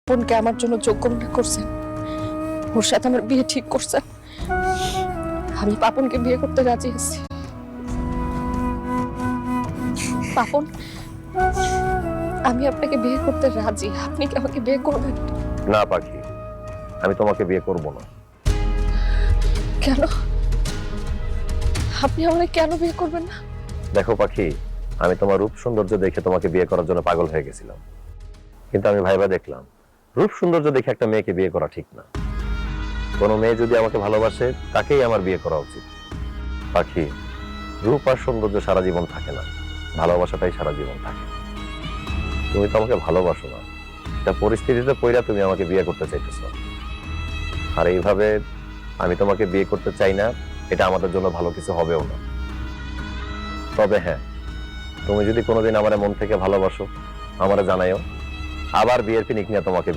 বোনকে আমার জন্য যোগ্য মনে করছেন, ওর সাথে আমার বিয়ে ঠিক করছেন। আমি পাপনকে বিয়ে করতে রাজি আছি। পাপন, আমি আপনাকে বিয়ে করতে রাজি, আপনি কি আমাকে বিয়ে করবেন? না পাখি, আমি তোমাকে বিয়ে করব না। কেন? আপনি আমাকে কেন বিয়ে করবেন না? দেখো পাখি, আমি তোমার রূপ সৌন্দর্য দেখে তোমাকে বিয়ে করার জন্য পাগল হয়ে গেছিলাম, কিন্তু আমি ভাইবা দেখলাম রূপ সৌন্দর্য দেখে একটা মেয়েকে বিয়ে করা ঠিক না। কোনো মেয়ে যদি আমাকে ভালোবাসে তাকেই আমার বিয়ে করা উচিত। পাখি, রূপ আর সৌন্দর্য সারা জীবন থাকে না, ভালোবাসাটাই সারা জীবন থাকে। তুমি তো আমাকে ভালোবাসো না, এটা পরিস্থিতিতে পইরা তুমি আমাকে বিয়ে করতে চাইতেছো। আর এইভাবে আমি তোমাকে বিয়ে করতে চাই না, এটা আমাদের জন্য ভালো কিছু হবেও না। তবে হ্যাঁ, তুমি যদি কোনোদিন আমার মন থেকে ভালোবাসো আমারে জানাইও, আবার বিয়ের পিনিক নিয়ে তোমাকে